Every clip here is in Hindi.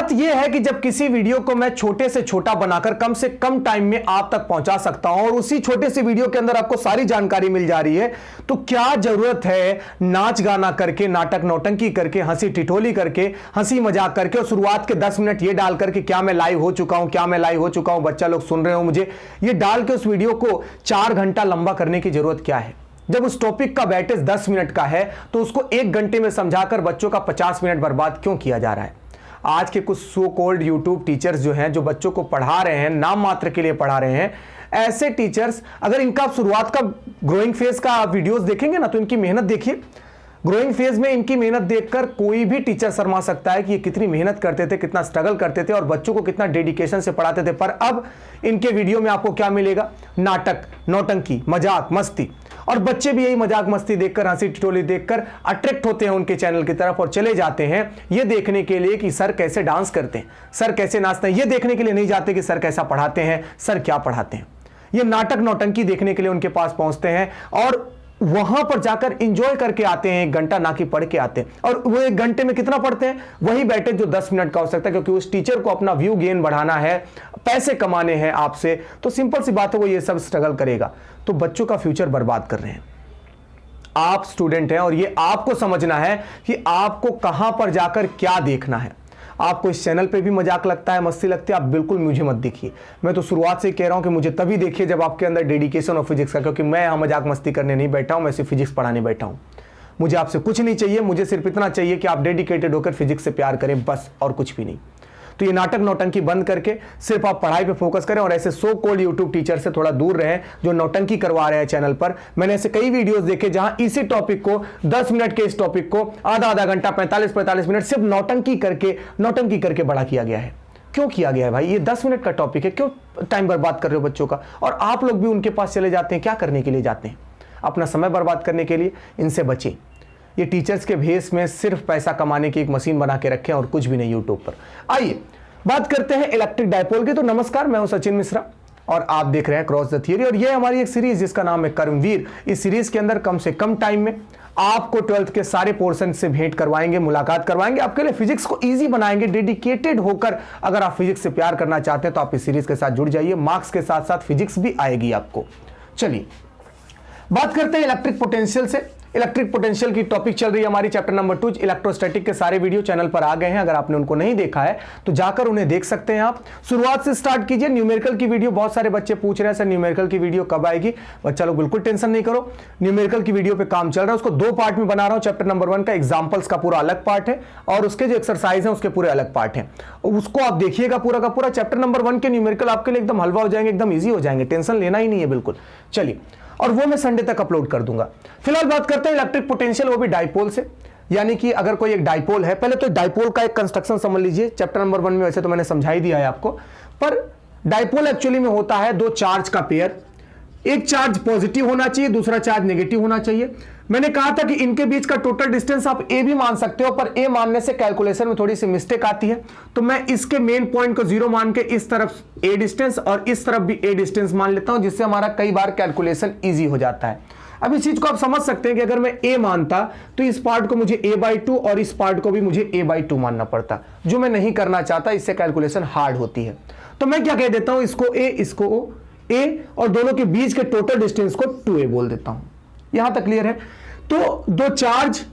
बात यह है कि जब किसी वीडियो को मैं छोटे से छोटा बनाकर कम से कम टाइम में आप तक पहुंचा सकता हूं और उसी छोटे से वीडियो के अंदर आपको सारी जानकारी मिल जा रही है, तो क्या जरूरत है नाच गाना करके, नाटक नौटंकी करके, हंसी टिटोली करके, हंसी मजाक करके और शुरुआत के 10 मिनट ये डाल करके क्या मैं लाइव हो चुका हूं, क्या मैं लाइव हो चुका हूं, बच्चा लोग सुन रहे हो मुझे, ये डाल के उस वीडियो को 4 घंटा लंबा करने की जरूरत क्या है? जब उस टॉपिक का वेटेज 10 मिनट का है तो उसको 1 घंटे में समझाकर बच्चों का 50 मिनट बर्बाद क्यों किया जा रहा है? आज के कुछ सो कॉल्ड यूट्यूब टीचर्स जो हैं, जो बच्चों को पढ़ा रहे हैं, नाम मात्र के लिए पढ़ा रहे हैं, ऐसे टीचर्स अगर इनका शुरुआत का ग्रोइंग फेज का आप वीडियोस देखेंगे ना, तो इनकी मेहनत देखिए। ग्रोइंग फेज में इनकी मेहनत देखकर कोई भी टीचर शर्मा सकता है कि ये कितनी मेहनत करते थे, कितना स्ट्रगल करते थे और बच्चों को कितना डेडिकेशन से पढ़ाते थे। पर अब इनके वीडियो में आपको क्या मिलेगा? नाटक, नौटंकी, मजाक, मस्ती। और बच्चे भी यही मजाक मस्ती देखकर, हंसी टिटोली देखकर अट्रैक्ट होते हैं उनके चैनल की तरफ और चले जाते हैं ये देखने के लिए कि सर कैसे डांस करते हैं, सर कैसे नाचते हैं। ये देखने के लिए नहीं जाते कि सर कैसा पढ़ाते हैं, सर क्या पढ़ाते हैं। ये नाटक नौटंकी देखने के लिए उनके पास पहुंचते हैं और वहां पर जाकर एंजॉय करके आते हैं 1 घंटा, ना कि पढ़ के आते हैं। और वो 1 घंटे में कितना पढ़ते हैं? वही बैठे जो 10 मिनट का हो सकता है, क्योंकि उस टीचर को अपना व्यू गेन बढ़ाना है, पैसे कमाने हैं आपसे, तो सिंपल सी बात है वो ये सब स्ट्रगल करेगा। तो बच्चों का फ्यूचर बर्बाद कर रहे हैं। आप स्टूडेंट हैं और ये आपको समझना है कि आपको कहां पर जाकर क्या देखना है। आपको इस चैनल पे भी मजाक लगता है, मस्ती लगती है, आप बिल्कुल मुझे मत देखिए। मैं तो शुरुआत से ही कह रहा हूं कि मुझे तभी देखिए जब आपके अंदर डेडिकेशन और फिजिक्स का, क्योंकि मैं यहां मजाक मस्ती करने नहीं बैठा हूं, मैं सिर्फ फिजिक्स पढ़ाने बैठा हूं। मुझे आपसे कुछ नहीं चाहिए, मुझे सिर्फ इतना चाहिए कि आप डेडिकेटेड होकर फिजिक्स से प्यार करें, बस, और कुछ भी नहीं। तो ये नाटक नौटंकी बंद करके सिर्फ आप पढ़ाई पे फोकस करें और ऐसे सो कॉल्ड यूट्यूब टीचर से थोड़ा दूर रहें जो नौटंकी करवा रहे हैं चैनल पर। मैंने ऐसे कई वीडियोस देखे जहां इसी टॉपिक को 10 मिनट के इस टॉपिक को आधा घंटा 45 मिनट सिर्फ नौटंकी करके बड़ा किया गया है। क्यों किया गया है भाई? ये 10 मिनट का टॉपिक है, क्यों टाइम बर्बाद कर रहे हो बच्चों का? और आप लोग भी उनके पास चले जाते हैं, क्या करने के लिए जाते हैं? अपना समय बर्बाद करने के लिए। इनसे बचें। ये टीचर्स के भेस में सिर्फ पैसा कमाने की एक मशीन बना के रखें और कुछ भी नहीं यूट्यूब पर। आइए बात करते हैं इलेक्ट्रिक डायपोल की। तो नमस्कार, मैं हूं सचिन मिश्रा और आप देख रहे हैं क्रॉस द थियरी और ये हमारी एक सीरीज जिसका नाम है कर्मवीर। इस सीरीज के अंदर कम से कम टाइम में आपको 12th के सारे पोर्शन से भेंट करवाएंगे, मुलाकात करवाएंगे, आपके लिए फिजिक्स को इजी बनाएंगे। डेडिकेटेड होकर अगर आप फिजिक्स से प्यार करना चाहते हैं तो आप इस सीरीज के साथ जुड़ जाइए। मार्क्स के साथ साथ फिजिक्स भी आएगी आपको। चलिए बात करते हैं इलेक्ट्रिक पोटेंशियल से। इलेक्ट्रिक पोटेंशियल की टॉपिक चल रही है हमारी चैप्टर नंबर 2। इलेक्ट्रोस्टैटिक के सारे वीडियो चैनल पर आ गए हैं, अगर आपने उनको नहीं देखा है तो जाकर उन्हें देख सकते हैं आप। शुरुआत से स्टार्ट कीजिए। न्यूमेरिकल की वीडियो बहुत सारे बच्चे पूछ रहे हैं सर न्यूमेरिकल की वीडियो कब आएगी? बच्चा लोग बिल्कुल टेंशन नहीं करो, न्यूमेरिकल की वीडियो पे काम चल रहा है। उसको 2 पार्ट में बना रहा हूं। चैप्टर नंबर 1 का एग्जाम्पल्स का पूरा अलग पार्ट है और उसके जो एक्सरसाइज है उसके पूरे अलग पार्ट है, उसको आप देखिएगा पूरा का पूरा। चैप्टर नंबर 1 के न्यूमेरिकल आपके लिए एकदम हलवा हो जाएंगे, एकदम ईजी हो जाएंगे, टेंशन लेना ही नहीं है बिल्कुल। चलिए, और वो मैं संडे तक अपलोड कर दूंगा। फिलहाल बात करते हैं इलेक्ट्रिक पोटेंशियल, वो भी डाइपोल से। यानी कि अगर कोई एक डाइपोल है, पहले तो डाइपोल का एक कंस्ट्रक्शन समझ लीजिए। चैप्टर नंबर 1 में वैसे तो मैंने समझा ही दिया है आपको, पर डाइपोल एक्चुअली में होता है 2 चार्ज का पेयर। एक चार्ज पॉजिटिव होना चाहिए, दूसरा चार्ज नेगेटिव होना चाहिए। मैंने कहा था कि इनके बीच का टोटल डिस्टेंस आप ए भी मान सकते हो, पर ए मानने से कैलकुलेशन में थोड़ी सी मिस्टेक आती है। तो मैं इसके मेन पॉइंट को 0 मान के इस तरफ ए डिस्टेंस और इस तरफ भी ए डिस्टेंस मान लेता हूं, जिससे हमारा कई बार कैलकुलेशन ईजी हो जाता है। अब इस चीज को आप समझ सकते हैं कि अगर मैं ए मानता तो इस पार्ट को मुझे a/2 और इस पार्ट को भी मुझे a/2 मानना पड़ता, जो मैं नहीं करना चाहता। इससे कैलकुलेशन हार्ड होती है। तो मैं क्या कह देता हूं, इसको a, इसको o, a और दोनों के बीच के टोटल डिस्टेंस को 2a बोल देता हूं। यहां तक क्लियर है? तो 2 चार्ज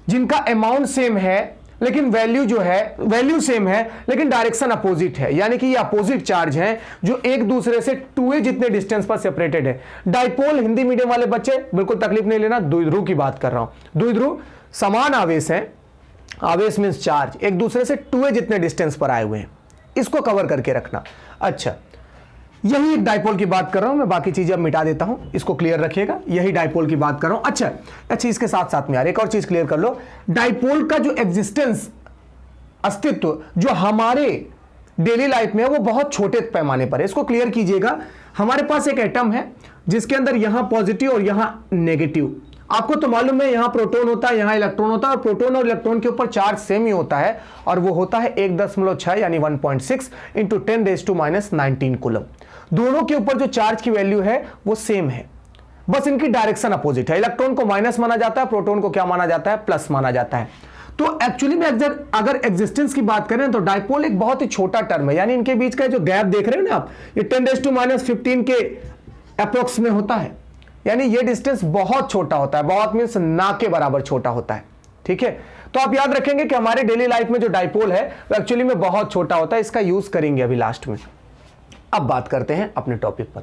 जिनका अमाउंट सेम है लेकिन वैल्यू सेम है लेकिन डायरेक्शन अपोजिट है, यानी कि ये अपोजिट चार्ज हैं जो एक दूसरे से 2a जितने डिस्टेंस पर सेपरेटेड है। डाइपोल, हिंदी मीडियम वाले बच्चे बिल्कुल तकलीफ नहीं लेना, द्विध्रुव की बात कर रहा हूं। द्विध्रुव समान आवेश है, आवेश मींस चार्ज एक दूसरे से 2a जितने डिस्टेंस पर आए हुए हैं, इसको कवर करके रखना। अच्छा, यही एक डाइपोल की बात कर रहा हूं मैं, बाकी चीजें अब मिटा देता हूं, इसको क्लियर रखिएगा। यही डाइपोल की बात कर रहा हूं। अच्छा, इसके साथ साथ में यार एक और चीज क्लियर कर लो। डाइपोल का जो एग्जिस्टेंस, अस्तित्व जो हमारे डेली लाइफ में है वो बहुत छोटे पैमाने पर है। इसको क्लियर कीजिएगा। हमारे पास एक एटम है जिसके अंदर यहां पॉजिटिव और यहां नेगेटिव। आपको तो मालूम है यहां प्रोटॉन होता है, यहां इलेक्ट्रॉन होता है, और प्रोटॉन और इलेक्ट्रॉन के ऊपर चार्ज सेम ही होता है और वो होता है 1.6 यानी 1.6 इंटू 10⁻⁹ कूलम। दोनों के ऊपर जो चार्ज की वैल्यू है वो सेम है, बस इनकी डायरेक्शन अपोजिट है। इलेक्ट्रॉन को माइनस माना जाता है, प्रोटॉन को क्या माना जाता है? प्लस माना जाता है। तो एक्चुअली में अगर एग्जिस्टेंस की बात करें तो डायपोल एक बहुत ही छोटा टर्म है, यानी इनके बीच का जो गैप देख रहे हैं ना आप, ये 10⁻⁻15 के अप्रोक्स में होता है, यानी ये डिस्टेंस बहुत छोटा होता है, बहुत मींस ना के बराबर छोटा होता है। ठीक है, तो आप याद रखेंगे कि हमारे डेली लाइफ में जो डायपोल है वो एक्चुअली में बहुत छोटा होता है, इसका यूज करेंगे अभी लास्ट में। अब बात करते हैं अपने टॉपिक पर।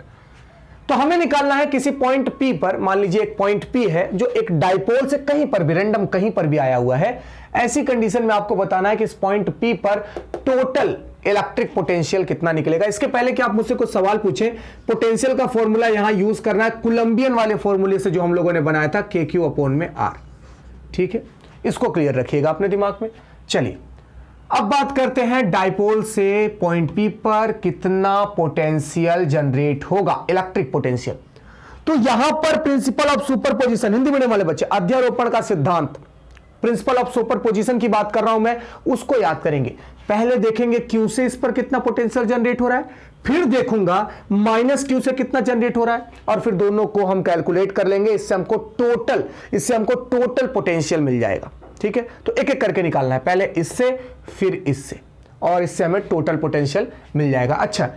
तो हमें निकालना है किसी पॉइंट P पर, मान लीजिए एक पॉइंट P है जो एक डायपोल से कहीं पर भी रैंडम कहीं पर भी आया हुआ है। ऐसी कंडीशन में आपको बताना है कि इस पॉइंट P पर टोटल इलेक्ट्रिक पोटेंशियल कितना निकलेगा। इसके पहले कि आप मुझसे कुछ सवाल पूछें, पोटेंशियल का फॉर्मूला यहां यूज करना है कोलंबियन वाले फॉर्मूले से जो हम लोगों ने बनाया था, KQ/R। ठीक है, इसको क्लियर रखिएगा अपने दिमाग में। चलिए अब बात करते हैं डायपोल से पॉइंट P पर कितना पोटेंशियल जनरेट होगा, इलेक्ट्रिक पोटेंशियल। तो यहां पर principle of superposition, Hindi medium वाले बच्चे, अध्यारोपण का सिद्धांत, प्रिंसिपल ऑफ सुपरपोजिशन की बात कर रहा हूं मैं, उसको याद करेंगे। पहले देखेंगे Q से इस पर कितना पोटेंशियल जनरेट हो रहा है, फिर देखूंगा -Q से कितना जनरेट हो रहा है, और फिर दोनों को हम कैलकुलेट कर लेंगे। इससे हमको टोटल पोटेंशियल मिल जाएगा। ठीक है, तो एक एक करके निकालना है, पहले इससे फिर इससे, और इससे हमें टोटल पोटेंशियल मिल जाएगा। अच्छा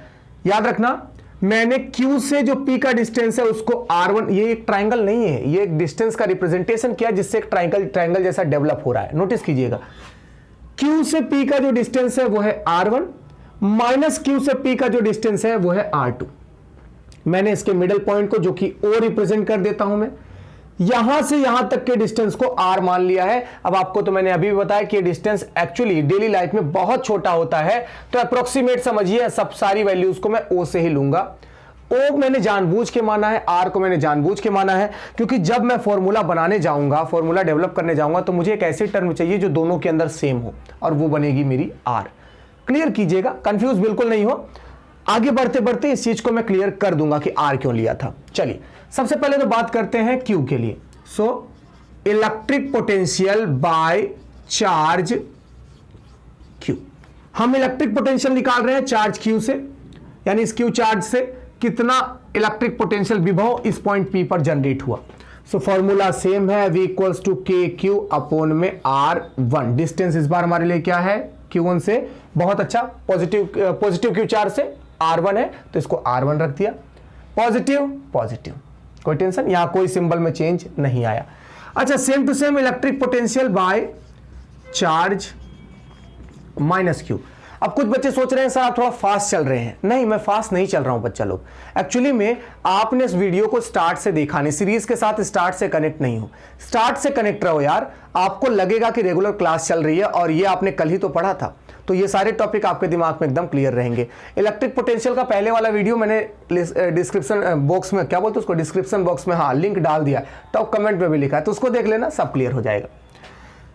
याद रखना, मैंने Q से जो P का डिस्टेंस है उसको R1, ये एक ट्राइंगल नहीं है, ये एक डिस्टेंस का रिप्रेजेंटेशन किया जिससे एक ट्राइंगल जैसा डेवलप हो रहा है। नोटिस कीजिएगा, Q से P का जो डिस्टेंस है वो है R1, -Q से P का जो डिस्टेंस है वो है R2। मैंने इसके मिडिल पॉइंट को, जो कि O रिप्रेजेंट कर देता हूं मैं, यहां से यहां तक के डिस्टेंस को R मान लिया है। अब आपको तो मैंने अभी भी बताया कि डिस्टेंस एक्चुअली डेली लाइफ में बहुत छोटा होता है, तो अप्रोक्सीमेट समझिए, सब सारी वैल्यूज को मैं O से ही लूंगा। O मैंने जानबूझ के माना है, R को मैंने जानबूझ के माना है, क्योंकि जब मैं फॉर्मूला बनाने जाऊंगा, फॉर्मूला डेवलप करने जाऊंगा, तो मुझे एक ऐसी टर्म चाहिए जो दोनों के अंदर सेम हो, और वो बनेगी मेरी R। क्लियर कीजिएगा, कंफ्यूज बिल्कुल नहीं हो। आगे बढ़ते बढ़ते इस चीज को मैं क्लियर कर दूंगा कि R क्यों लिया था। चलिए सबसे पहले तो बात करते हैं Q के लिए। So electric potential by charge Q, हम इलेक्ट्रिक पोटेंशियल निकाल रहे हैं चार्ज Q से, यानी इस Q चार्ज से कितना इलेक्ट्रिक पोटेंशियल विभव इस पॉइंट P पर जनरेट हुआ। सो फॉर्मूला सेम है, V equals to KQ/R1। Distance इस बार हमारे लिए क्या है, Q1 से, बहुत अच्छा, पॉजिटिव Q चार्ज से R1 है, तो इसको R1 रख दिया। पॉजिटिव, कोई टेंशन, यहां कोई सिंबल में चेंज नहीं आया। अच्छा, same to same electric potential by charge -Q। अब कुछ बच्चे सोच रहे हैं सर आप थोड़ा फास्ट चल रहे हैं। नहीं, मैं फास्ट नहीं चल रहा हूं बच्चा लोग। एक्चुअली में आपने इस वीडियो को स्टार्ट से देखा नहीं, सीरीज के साथ स्टार्ट से कनेक्ट नहीं हो। स्टार्ट से कनेक्ट रहो यार, आपको लगेगा कि रेगुलर क्लास चल रही है, और ये आपने कल ही तो पढ़ा था, तो ये सारे टॉपिक आपके दिमाग में एकदम क्लियर रहेंगे। इलेक्ट्रिक पोटेंशियल का पहले वाला वीडियो मैंने डिस्क्रिप्शन बॉक्स में, क्या बोलते हैं उसको, डिस्क्रिप्शन बॉक्स में, हाँ, लिंक डाल दिया, टॉप कमेंट में भी लिखा है, तो उसको देख लेना, सब क्लियर हो जाएगा।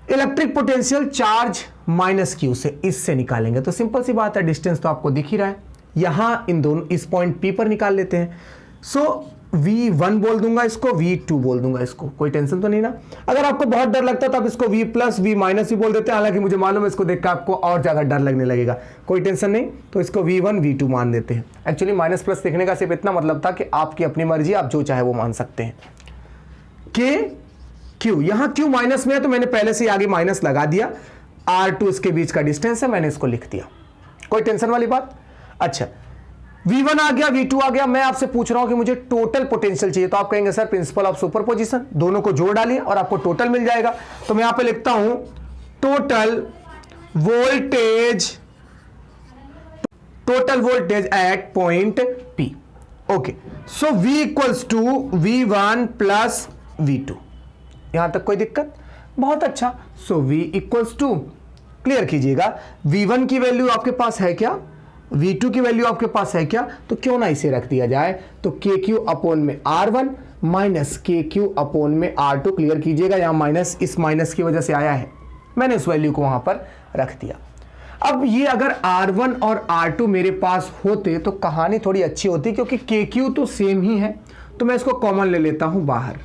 इलेक्ट्रिक पोटेंशियल चार्ज -Q से इससे निकालेंगे, तो सिंपल सी बात है, डिस्टेंस तो आपको दिख ही रहा है। यहां इन दोनों, इस पॉइंट P पर निकाल लेते हैं। सो V1 बोल दूंगा इसको, V2 बोल दूंगा इसको, कोई टेंशन तो नहीं ना। अगर आपको बहुत डर लगता है तो आप इसको V+, V- भी बोल देते हैं, हालांकि मुझे मालूम है इसको देखकर आपको और ज्यादा डर लगने लगेगा, कोई टेंशन नहीं, तो इसको V1 V2 मान देते हैं। एक्चुअली माइनस प्लस देखने का सिर्फ इतना मतलब था कि आपकी अपनी मर्जी, आप जो चाहे वो मान सकते हैं। Q, यहां Q माइनस में है तो मैंने पहले से आगे माइनस लगा दिया, R2 इसके बीच का डिस्टेंस है, मैंने इसको लिख दिया, कोई टेंशन वाली बात। अच्छा, V1 आ गया, V2 आ गया। मैं आपसे पूछ रहा हूं कि मुझे टोटल पोटेंशियल चाहिए, तो आप कहेंगे सर प्रिंसिपल ऑफ सुपरपोजिशन, दोनों को जोड़ डालिए और आपको टोटल मिल जाएगा। तो मैं यहां पे लिखता हूं total voltage at point P। Okay, so V equals to V1 plus V2। यहां तक कोई दिक्कत? बहुत अच्छा। So V equals to, clear कीजिएगा, V1 की वैल्यू आपके पास है क्या, V2 की वैल्यू आपके पास है क्या, तो क्यों ना इसे रख दिया जाए। तो KQ/R1 माइनस KQ/R2, क्लियर कीजिएगा, यहां माइनस इस माइनस की वजह से आया है, मैंने इस वैल्यू को वहां पर रख दिया। अब ये अगर R1 और R2 मेरे पास होते तो कहानी थोड़ी अच्छी होती, क्योंकि KQ तो सेम ही है, तो मैं इसको कॉमन ले लेता हूं बाहर,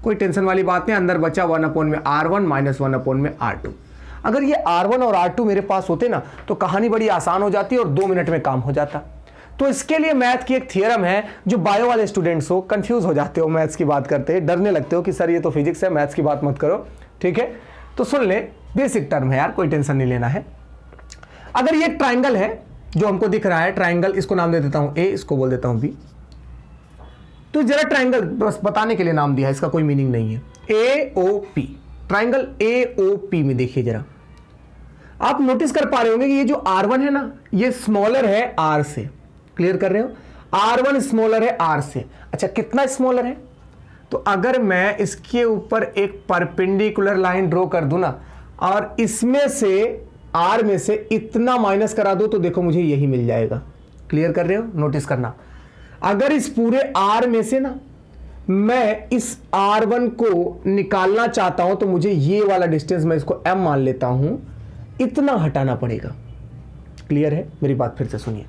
कोई टेंशन वाली बात नहीं। अंदर बचा 1/R1 माइनस 1/R2। अगर ये R1 और R2 मेरे पास होते ना तो कहानी बड़ी आसान हो जाती और 2 मिनट में काम हो जाता। तो इसके लिए मैथ की एक थियरम है, जो बायो वाले स्टूडेंट्स हो, कंफ्यूज हो जाते हो मैथ्स की बात करते हैं, डरने लगते हो कि सर ये तो फिजिक्स है, मैथ्स की बात मत करो, ठीक है। तो सुन ले, बेसिक टर्म है यार, कोई टेंशन नहीं लेना है। अगर ये ट्राइंगल है जो हमको दिख रहा है, ट्राइंगल, इसको नाम दे देता हूं ए, इसको बोल देता हूं बी। तो जरा ट्राइंगल बस बताने के लिए नाम दिया है, इसका कोई मीनिंग नहीं है। A O P, triangle A O P में देखिए जरा, आप नोटिस कर पा रहे होंगे कि ये जो R1 है ना, ये स्मॉलर है R से। क्लियर कर रहे हो? R1 स्मॉलर है R से। अच्छा, कितना स्मॉलर है? तो अगर मैं इसके ऊपर एक परपेंडिकुलर लाइन ड्रॉ कर दूं ना, और इसमें से R में से इतना माइनस करा दो, तो देखो मुझे यही मिल जाएगा। क्लियर कर रहे हो? नोटिस करना, अगर इस पूरे R में से ना मैं इस R1 को निकालना चाहता हूं, तो मुझे ये वाला डिस्टेंस, मैं इसको M मान लेता हूं, इतना हटाना पड़ेगा। क्लियर है? मेरी बात फिर से सुनिए।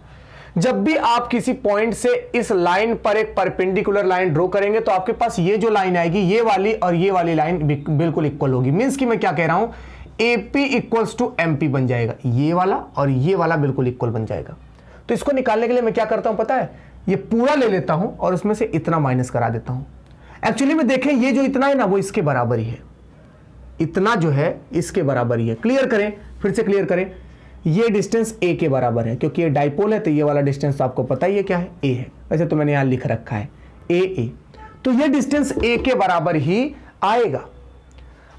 जब भी आप किसी पॉइंट से इस लाइन पर एक परपेंडिकुलर लाइन ड्रॉ करेंगे, तो आपके पास ये जो लाइन आएगी, ये वाली और ये वाली लाइन बिल्कुल इक्वल होगी। मींस कि मैं क्या कह रहा हूं, AP इक्वल्स टू MP बन जाएगा। ये वाला और ये वाला बिल्कुल इक्वल बन जाएगा। तो इसको निकालने के लिए मैं क्या करता हूं पता है, ये पूरा ले लेता हूं और उसमें से इतना माइनस करा देता हूं। एक्चुअली में देखें, ये जो इतना है ना, वो इसके बराबर ही है। इतना जो है इसके बराबर ही है। क्लियर करें, फिर से क्लियर करें, ये डिस्टेंस A के बराबर है, क्योंकि ये डाइपोल है, तो ये वाला डिस्टेंस तो आपको पता ही है क्या है, A है। वैसे तो मैंने यहां लिख रखा है A। तो ये डिस्टेंस A के बराबर ही आएगा।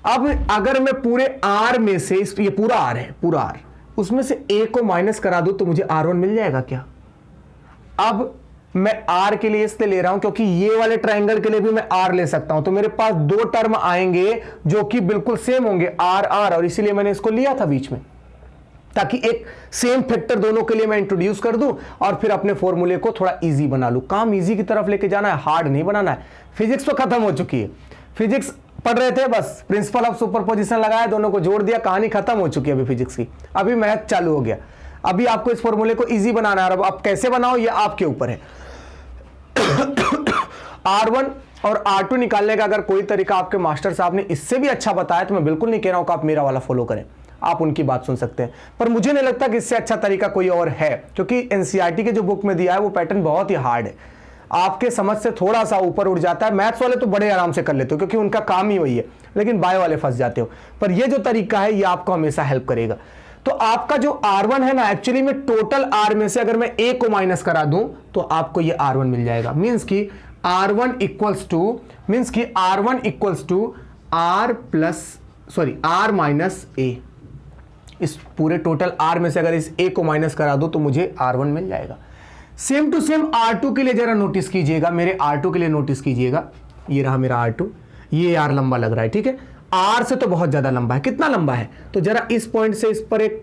अब अगर मैं पूरे R में से, ये पूरा R है, पूरा R, उसमें से A को माइनस करा दूं, तो मुझे R1 मिल जाएगा क्या? अब मैं R के लिए इसलिए ले रहा हूं क्योंकि ये वाले ट्राइंगल के लिए भी मैं R ले सकता हूं। तो मेरे पास दो टर्म आएंगे जो कि बिल्कुल सेम होंगे, R R, और इसीलिए मैंने इसको लिया था बीच में, ताकि एक सेम फैक्टर दोनों के लिए मैं इंट्रोड्यूस कर दूं और फिर अपने फॉर्मूले को थोड़ा इजी बना लूं। काम इजी की तरफ लेके जाना है, हार्ड नहीं बनाना है। फिजिक्स तो खत्म हो चुकी है, फिजिक्स पढ़ रहे थे, बस प्रिंसिपल ऑफ सुपरपोजिशन लगाया, दोनों को जोड़ दिया, कहानी खत्म हो चुकी है अभी फिजिक्स की। अभी मैथ चालू हो गया। अभी आपको इस फॉर्मूले को इजी बनाना है, और अब आप कैसे बनाओ ये आपके ऊपर है। R1 और R2 निकालने का अगर कोई तरीका आपके मास्टर साहब ने इससे भी अच्छा बताया, तो मैं बिल्कुल नहीं कह रहा हूं कि आप मेरा वाला फॉलो करें, आप उनकी बात सुन सकते हैं, पर मुझे नहीं लगता कि इससे अच्छा तरीका कोई और है, क्योंकि एनसीईआरटी के जो बुक में दिया है वो पैटर्न बहुत ही हार्ड है, आपके समझ से थोड़ा सा ऊपर उठ जाता है। मैथ्स वाले तो बड़े आराम से कर लेते हो क्योंकि उनका काम ही वही है, लेकिन बायो वाले फंस जाते हो। पर ये जो तरीका है ये आपको हमेशा हेल्प करेगा। तो आपका जो R1 है ना, एक्चुअली में टोटल R में से अगर मैं A को माइनस करा दूं, तो आपको ये R1 मिल जाएगा। मींस कि R1 equals to R minus A। इस पूरे टोटल R में से अगर इस A को माइनस करा दो, तो मुझे R1 मिल जाएगा। सेम टू सेम R2 के लिए जरा नोटिस कीजिएगा, मेरे R2 के लिए नोटिस कीजिएगा। ये रहा मेरा R2, ये R लंबा लग रहा है, ठीक है, R से तो बहुत ज्यादा लंबा है। कितना लंबा है? तो जरा इस पॉइंट से इस पर एक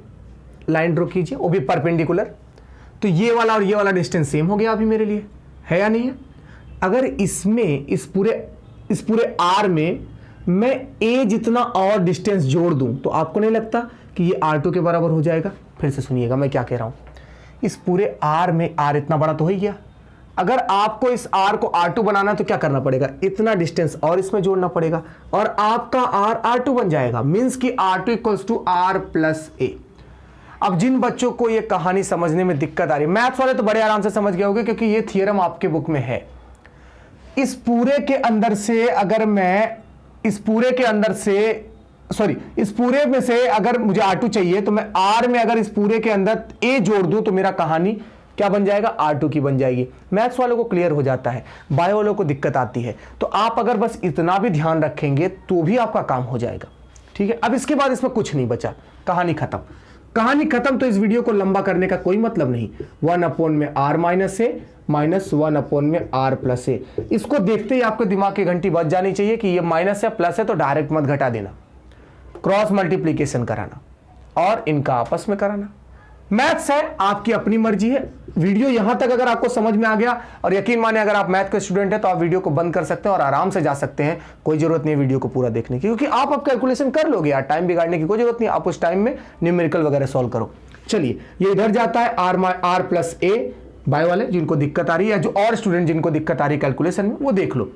लाइन ड्रॉ कीजिए, वो भी परपेंडिकुलर। तो ये वाला और ये वाला डिस्टेंस सेम हो गया अभी मेरे लिए, है या नहीं है? अगर इसमें इस पूरे R में मैं A जितना और डिस्टेंस जोड़ दूं, तो आपको नहीं लगता कि ये R2 के बराबर हो जाएगा? फिर से सुनिएगा मैं क्या कह रहा हूं। इस पूरे R में R इतना बड़ा तो हो ही गया। अगर आपको इस R को R2 बनाना है तो क्या करना पड़ेगा? इतना डिस्टेंस और इसमें जोड़ना पड़ेगा, और आपका R R2 बन जाएगा। मींस कि R2 equals to R plus A। अब जिन बच्चों को ये कहानी समझने में दिक्कत आ रही है, मैथ्स वाले तो बड़े आराम से समझ गए होंगे क्योंकि ये थियरम आपके बुक में है। इस पूरे के अंदर से अगर मैं इस पूरे में से अगर मुझे R2 चाहिए, तो मैं R में अगर इस पूरे के अंदर A जोड़ दूं, तो मेरा कहानी क्या बन जाएगा? R2 की बन जाएगी। मैथ्स वालों को क्लियर हो जाता है, बायो वालों को दिक्कत आती है। तो आप अगर बस इतना भी ध्यान रखेंगे तो भी आपका काम हो जाएगा, ठीक है। अब इसके बाद इसमें कुछ नहीं बचा, कहानी खत्म। कहानी खत्म, तो इस वीडियो को लंबा करने का कोई मतलब नहीं। 1 में R माइनस A माइनस 1 में R प्लस A। इसको देखते ही आपके दिमाग की घंटी बज जानी चाहिए कि ये माइनस है प्लस है, तो डायरेक्ट मत घटा देना, क्रॉस मल्टीप्लीकेशन कराना और इनका आपस में कराना। मैथ्स है, आपकी अपनी मर्जी है। वीडियो यहां तक अगर आपको समझ में आ गया, और यकीन माने अगर आप मैथ के स्टूडेंट हैं, तो आप वीडियो को बंद कर सकते हैं और आराम से जा सकते हैं। कोई जरूरत नहीं है वीडियो को पूरा देखने की, क्योंकि आप अब कैलकुलेशन कर लोगे यार, टाइम बिगाड़ने की कोई जरूरत नहीं। आप उस टाइम में न्यूमेरिकल वगैरह सॉल्व करो। चलिए, ये इधर जाता है R प्लस A। बायो वाले जिनको दिक्कत आ रही है, या जो और स्टूडेंट जिनको दिक्कत आ रही है कैलकुलेशन में, वो देख लो।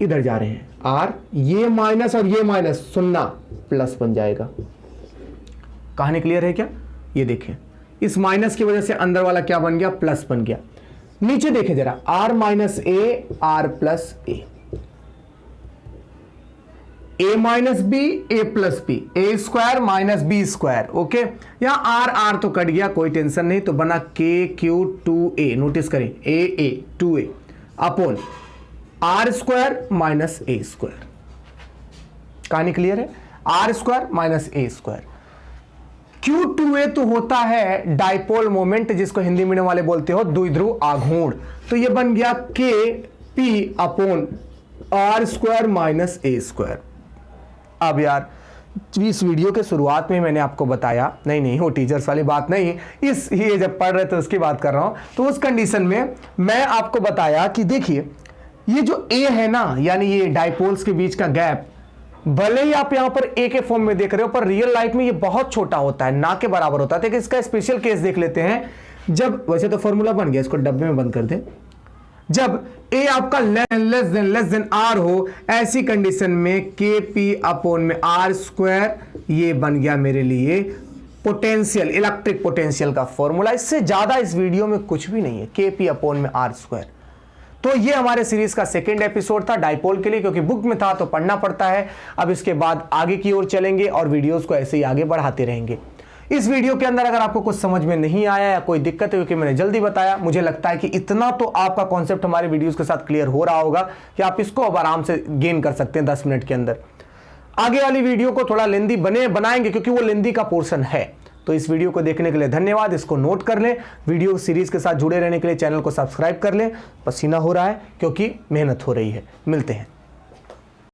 इधर जा रहे हैं R, ये माइनस और ये माइनस, सुनना, प्लस बन जाएगा। कहानी क्लियर है क्या? ये देखें, इस माइनस की वजह से अंदर वाला क्या बन गया? प्लस बन गया। नीचे देखें जरा, R minus A R plus A। a minus B A plus B, A square minus B square. Okay, यहां आर आर तो कट गया, कोई टेंशन नहीं, तो बना के क्यू टू ए, नोटिस करें A 2a upon R square minus A square. कहानी क्लियर है? R square minus A square. Q2A तो होता है डाइपोल मोमेंट, जिसको हिंदी मीडियम वाले बोलते हो द्विध्रुव आघूर्ण। तो ये बन गया K P upon R square minus A square. अब यार इस वीडियो के शुरुआत में मैंने आपको बताया, नहीं वो टीचर्स वाली बात नहीं, ये जब पढ़ रहे थे उसकी बात कर रहा हूं। तो उस कंडीशन में मैं आपको बताया कि देखिए ये जो ए है ना, यानी ये डाइपोल्स के बीच का गैप, भले ही आप यहां पर ए के फॉर्म में देख रहे हो, पर रियल लाइफ में ये बहुत छोटा होता है, ना के बराबर होता है। तो इसका स्पेशल केस देख लेते हैं। जब, वैसे तो फॉर्मूला बन गया, इसको डब्बे में बंद कर दें। जब ए आपका लेस देन आर हो, ऐसी कंडीशन में के पी अपॉन में आर स्क्वायर, ये बन गया मेरे लिए पोटेंशियल, इलेक्ट्रिक पोटेंशियल का फॉर्मूला। इससे ज्यादा इस वीडियो में कुछ भी नहीं है, के पी अपॉन में आर स्क्वायर। तो ये हमारे सीरीज का सेकंड एपिसोड था डाइपोल के लिए, क्योंकि बुक में था तो पढ़ना पड़ता है। अब इसके बाद आगे की ओर चलेंगे और वीडियोस को ऐसे ही आगे बढ़ाते रहेंगे। इस वीडियो के अंदर अगर आपको कुछ समझ में नहीं आया या कोई दिक्कत है, क्योंकि मैंने जल्दी बताया, मुझे लगता है कि इतना तो आपका कॉन्सेप्ट हमारे वीडियोस के साथ क्लियर हो रहा होगा कि आप इसको अब आराम से गेन कर सकते हैं 10 मिनट के अंदर। आगे वाली वीडियो को थोड़ा लेंदी बनाएंगे, क्योंकि वो लेंदी का पोर्शन है। तो इस वीडियो को देखने के लिए धन्यवाद, इसको नोट कर लें। वीडियो सीरीज के साथ जुड़े रहने के लिए चैनल को सब्सक्राइब कर लें। पसीना हो रहा है क्योंकि मेहनत हो रही है। मिलते हैं।